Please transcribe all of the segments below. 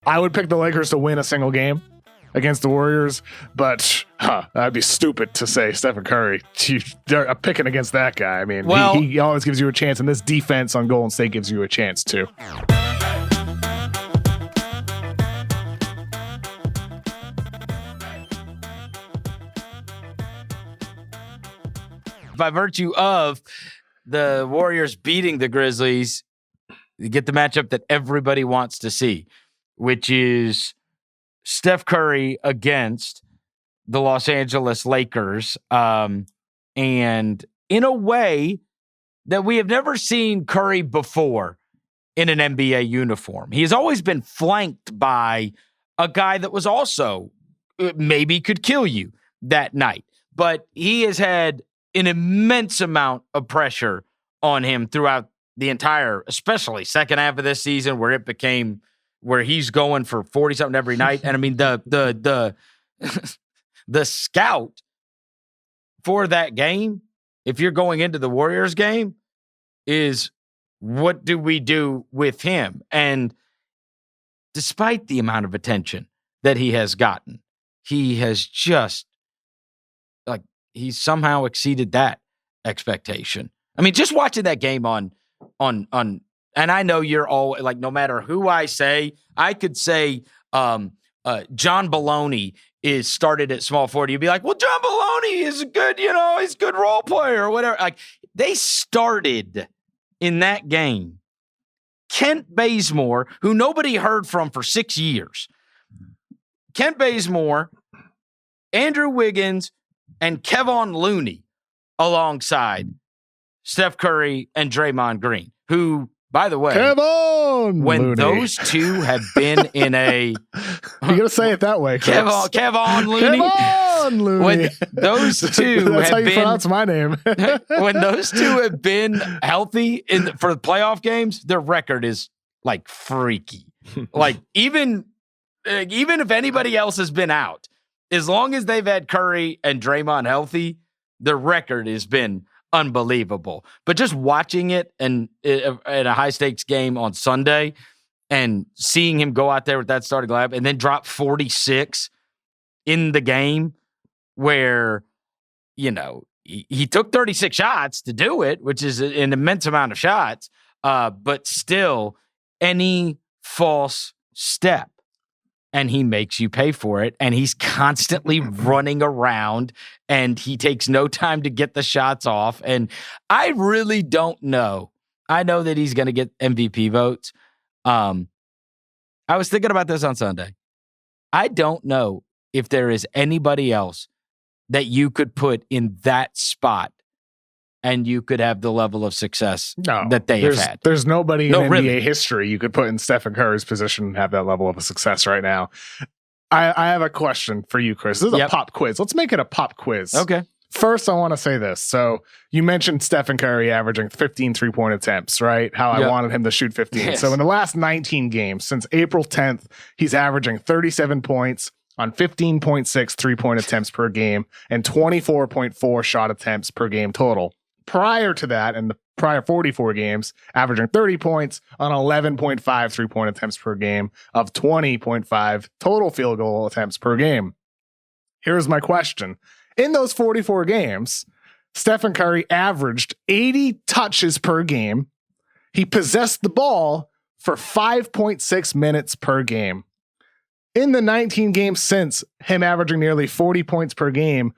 I would pick the Lakers to win a single game against the Warriors, but that'd be stupid to say Stephen Curry. They're picking against that guy. I mean, he always gives you a chance, and this defense on Golden State gives you a chance too. By virtue of the Warriors beating the Grizzlies, you get the matchup that everybody wants to see, which is Steph Curry against the Los Angeles Lakers. And in a way that we have never seen Curry before in an NBA uniform. He has always been flanked by a guy that was also maybe could kill you that night. But he has had an immense amount of pressure on him throughout the entire, especially second half of this season, where it became where he's going for 40-something every night. And I mean, the scout for that game, if you're going into the Warriors game, is what do we do with him? And despite the amount of attention that he has gotten, he has just he's somehow exceeded that expectation. I mean, just watching that game on, and I know you're all like, no matter who I say, I could say John Baloney is started at small forward. You'd be like, well, John Baloney is a good, he's a good role player or whatever. Like, they started in that game Kent Bazemore, who nobody heard from for 6 years. Kent Bazemore, Andrew Wiggins, and Kevon Looney alongside Steph Curry and Draymond Green, who, by the way, when Looney. Those two have been in a... You gotta say it that way, Kevon Looney. Kevon Looney. When those two That's have how you been... pronounce my name. When those two have been healthy for the playoff games, their record is like freaky. Like even if anybody else has been out, as long as they've had Curry and Draymond healthy, their record has been unbelievable. But just watching it and at a high stakes game on Sunday and seeing him go out there with that starting lineup and then drop 46 in the game where, he took 36 shots to do it, which is an immense amount of shots. But still, any false step, and he makes you pay for it. And he's constantly running around and he takes no time to get the shots off. And I really don't know. I know that he's going to get MVP votes. I was thinking about this on Sunday. I don't know if there is anybody else that you could put in that spot and you could have the level of success that they have had. There's nobody in NBA history you could put in Stephen Curry's position and have that level of a success right now. I have a question for you, Chris. This is a pop quiz. Let's make it a pop quiz. Okay. First, I want to say this. So you mentioned Stephen Curry averaging 15 three-point attempts, right? How I wanted him to shoot 15. Yes. So in the last 19 games, since April 10th, he's averaging 37 points on 15.6 three-point attempts per game and 24.4 shot attempts per game total. Prior to that, in the prior 44 games, averaging 30 points on 11.5 three-point attempts per game of 20.5 total field goal attempts per game. Here's my question. In those 44 games, Stephen Curry averaged 80 touches per game. He possessed the ball for 5.6 minutes per game. In the 19 games since, him averaging nearly 40 points per game,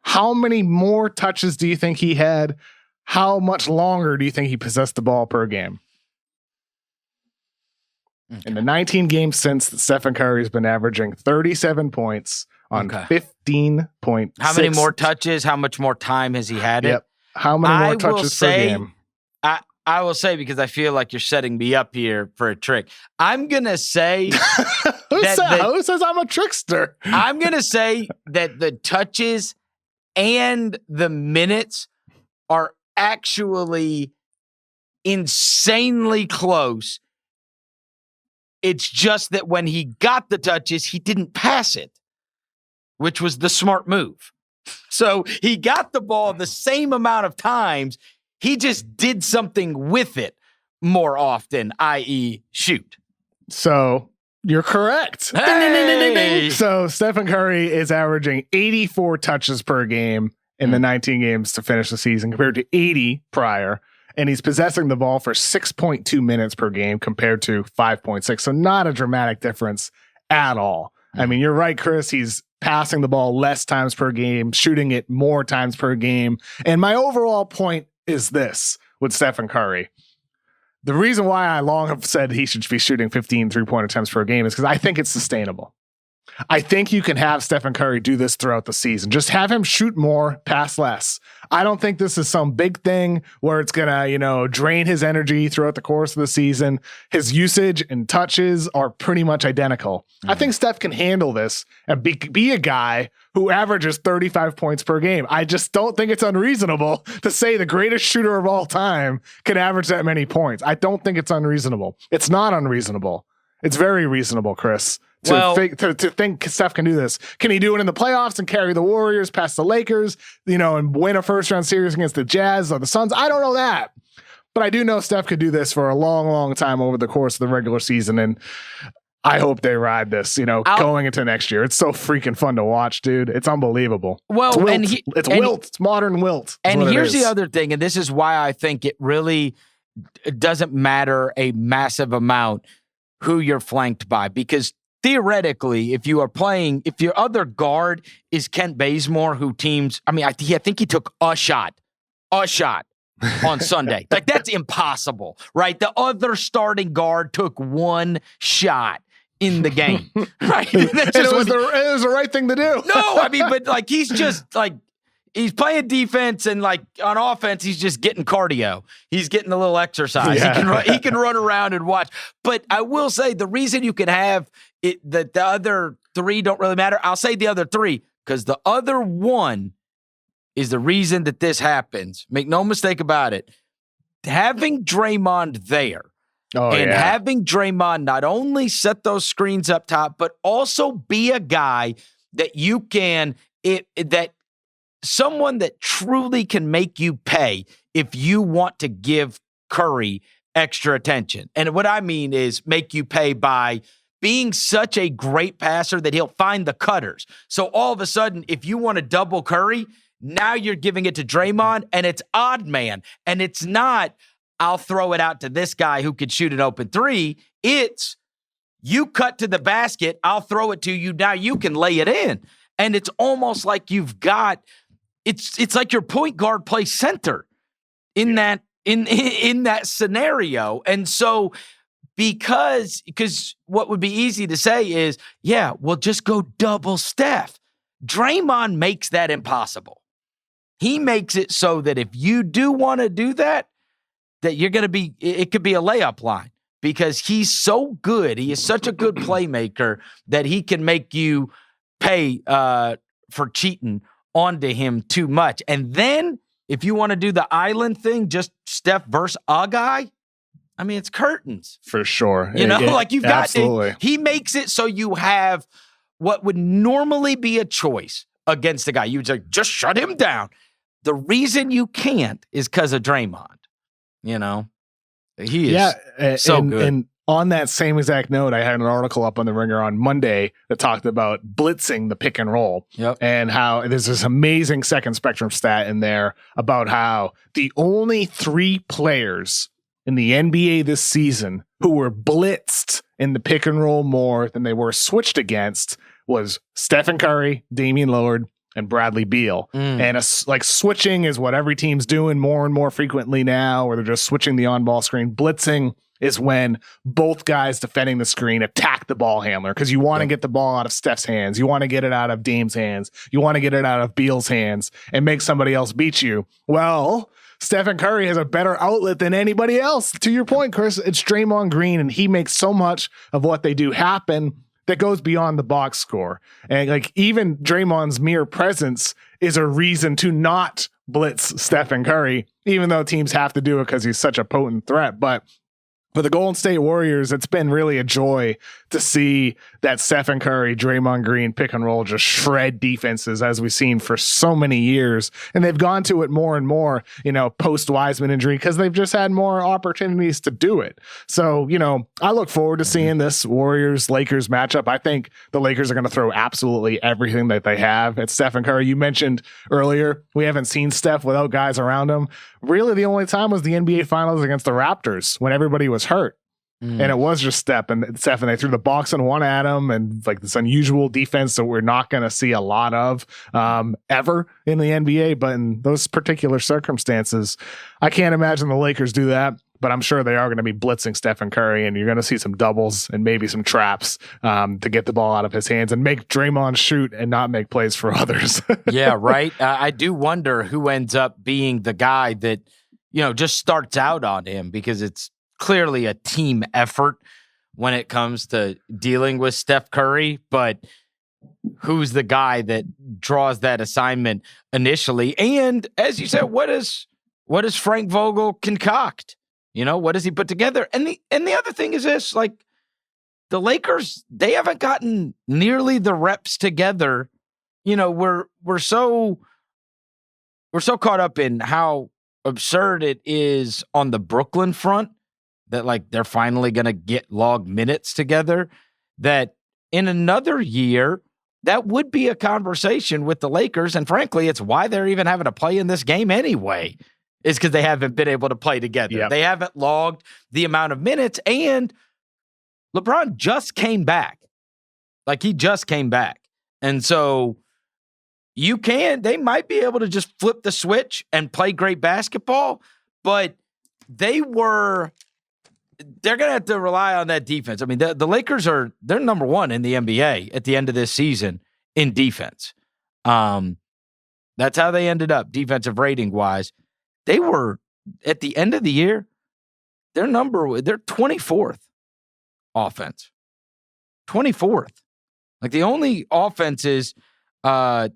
how many more touches do you think he had? How much longer do you think he possessed the ball per game? Okay. In the 19 games since, Stephen Curry's been averaging 37 points on 15 points. How many more touches? How much more time has he had it? How many more touches per game? I will say, because I feel like you're setting me up here for a trick, I'm going to say... Who says I'm a trickster? I'm going to say that the touches and the minutes are actually insanely close. It's just that when he got the touches, he didn't pass it, which was the smart move. So he got the ball the same amount of times. He just did something with it more often, i.e. shoot. So You're correct. Hey! Ding, ding, ding, ding, ding, ding. So Stephen Curry is averaging 84 touches per game in the 19 games to finish the season compared to 80 prior. And he's possessing the ball for 6.2 minutes per game compared to 5.6. So not a dramatic difference at all. I mean, you're right, Chris. He's passing the ball less times per game, shooting it more times per game. And my overall point is this with Stephen Curry. The reason why I long have said he should be shooting 15 3-point attempts per game is because I think it's sustainable. I think you can have Stephen Curry do this throughout the season. Just have him shoot more, pass less. I don't think this is some big thing where it's going to, drain his energy throughout the course of the season. His usage and touches are pretty much identical. I think Steph can handle this and be a guy who averages 35 points per game. I just don't think it's unreasonable to say the greatest shooter of all time can average that many points. I don't think it's unreasonable. It's not unreasonable. It's very reasonable, Chris. To think Steph can do this. Can he do it in the playoffs and carry the Warriors past the Lakers, and win a first round series against the Jazz or the Suns? I don't know that. But I do know Steph could do this for a long, long time over the course of the regular season. And I hope they ride this, going into next year. It's so freaking fun to watch, dude. It's unbelievable. Well, it's wilt. It's modern wilt. And here's the other thing, and this is why I think it really doesn't matter a massive amount who you're flanked by, because theoretically, if your other guard is Kent Bazemore, I think he took a shot on Sunday. Like, that's impossible, right? The other starting guard took one shot in the game, right? It was the right thing to do. No, but he's just he's playing defense, and on offense, he's just getting cardio. He's getting a little exercise. Yeah. He can run around and watch. But I will say the reason you can have it, that the other three don't really matter. I'll say the other three, because the other one is the reason that this happens. Make no mistake about it. Having Draymond there, having Draymond not only set those screens up top, but also be a guy that you can someone that truly can make you pay if you want to give Curry extra attention. And what I mean is make you pay by being such a great passer that he'll find the cutters. So all of a sudden, if you want to double Curry, now you're giving it to Draymond, and it's odd man. And it's not, I'll throw it out to this guy who could shoot an open three. It's, you cut to the basket, I'll throw it to you, now you can lay it in. And it's almost like you've got, it's like your point guard plays center in that scenario. And so because what would be easy to say is, just go double Steph. Draymond makes that impossible. He makes it so that if you do want to do that you're going to be, it could be a layup line, because he's so good. He is such a good playmaker that he can make you pay for cheating onto him too much. And then if you want to do the island thing, just Steph versus a guy, it's curtains. For sure. You've got, absolutely. He makes it so you have what would normally be a choice against the guy. You would say, just shut him down. The reason you can't is because of Draymond. He is so good. And on that same exact note, I had an article up on The Ringer on Monday that talked about blitzing the pick and roll. Yep. And how there's this amazing second spectrum stat in there about how the only 3 players in the NBA this season who were blitzed in the pick and roll more than they were switched against was Stephen Curry, Damian Lillard, and Bradley Beal. And switching is what every team's doing more and more frequently now, where they're just switching the on-ball screen. Blitzing is when both guys defending the screen attack the ball handler, because you want to get the ball out of Steph's hands. You want to get it out of Dame's hands. You want to get it out of Beal's hands and make somebody else beat you. Well, Stephen Curry has a better outlet than anybody else. To your point, Chris, it's Draymond Green, and he makes so much of what they do happen that goes beyond the box score. And even Draymond's mere presence is a reason to not blitz Stephen Curry, even though teams have to do it because he's such a potent threat. But For the Golden State Warriors, it's been really a joy to see that Stephen Curry, Draymond Green pick and roll just shred defenses as we've seen for so many years. And they've gone to it more and more, post Wiseman injury, because they've just had more opportunities to do it. So, I look forward to seeing this Warriors-Lakers matchup. I think the Lakers are going to throw absolutely everything that they have at Stephen Curry. You mentioned earlier, we haven't seen Steph without guys around him. Really, the only time was the NBA Finals against the Raptors when everybody was hurt. And it was just Steph, and they threw the box and one at him, and like this unusual defense that we're not going to see a lot of ever in the NBA. But in those particular circumstances, I can't imagine the Lakers do that. But I'm sure they are going to be blitzing Stephen Curry, and you're going to see some doubles and maybe some traps to get the ball out of his hands and make Draymond shoot and not make plays for others. Yeah, right. I do wonder who ends up being the guy that, just starts out on him, because it's clearly a team effort when it comes to dealing with Steph Curry. But who's the guy that draws that assignment initially? And as you said, what does Frank Vogel concoct? What does he put together? And the other thing is this, like, the Lakers, they haven't gotten nearly the reps together. We're so caught up in how absurd it is on the Brooklyn front that, like, they're finally going to get log minutes together, that in another year, that would be a conversation with the Lakers. And frankly, it's why they're even having to play in this game anyway, is because they haven't been able to play together. Yep. They haven't logged the amount of minutes, and LeBron just came back. Like, he just came back. And so they might be able to just flip the switch and play great basketball, but they're going to have to rely on that defense. I mean, the Lakers they're number one in the NBA at the end of this season in defense. That's how they ended up defensive rating wise. They were, at the end of the year, they're 24th offense. 24th. Like, the only offenses, I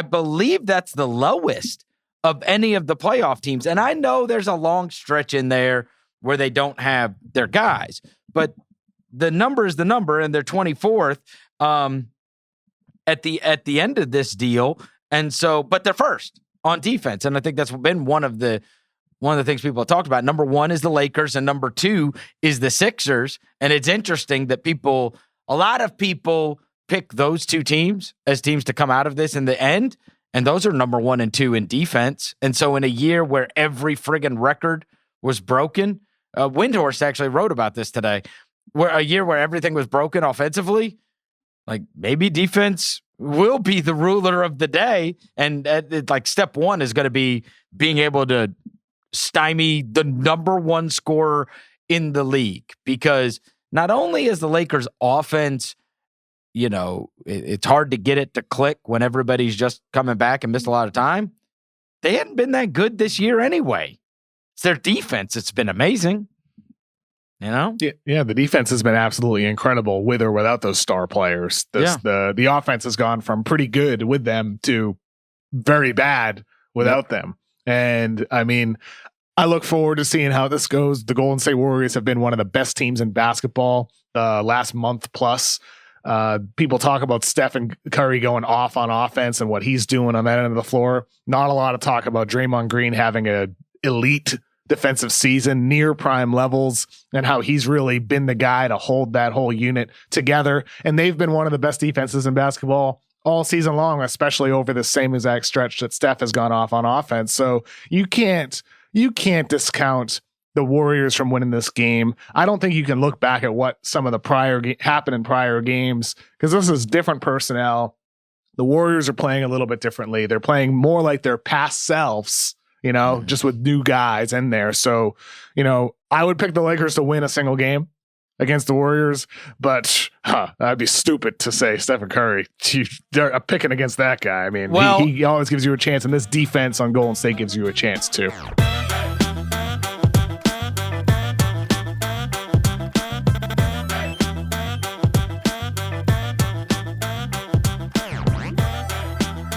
believe that's the lowest of any of the playoff teams. And I know there's a long stretch in there where they don't have their guys, but the number is the number, and they're 24th at the end of this deal. And so, but they're first on defense. And I think that's been one of the things people have talked about. Number one is the Lakers, and number two is the Sixers. And it's interesting that a lot of people pick those two teams as teams to come out of this in the end. And those are number 1 and 2 in defense. And so in a year where every friggin' record was broken, Windhorst actually wrote about this today, where a year where everything was broken offensively, like, maybe defense will be the ruler of the day. And like, step one is going to be being able to stymie the number 1 scorer in the league, because not only is the Lakers offense, it's hard to get it to click when everybody's just coming back and missed a lot of time. They hadn't been that good this year anyway. It's their defense. It's been amazing. Yeah, the defense has been absolutely incredible with or without those star players. The offense has gone from pretty good with them to very bad without them. And I mean, I look forward to seeing how this goes. The Golden State Warriors have been one of the best teams in basketball last month plus. People talk about Stephen Curry going off on offense and what he's doing on that end of the floor. Not a lot of talk about Draymond Green having an elite defensive season near prime levels, and how he's really been the guy to hold that whole unit together. And they've been one of the best defenses in basketball all season long, especially over the same exact stretch that Steph has gone off on offense. So you can't discount the Warriors from winning this game. I don't think you can look back at what some of the happened in prior games, because this is different personnel. The Warriors are playing a little bit differently. They're playing more like their past selves, just with new guys in there. So, I would pick the Lakers to win a single game against the Warriors, but that'd be stupid to say Stephen Curry. They're picking against that guy. I mean, he always gives you a chance, and this defense on Golden State gives you a chance too.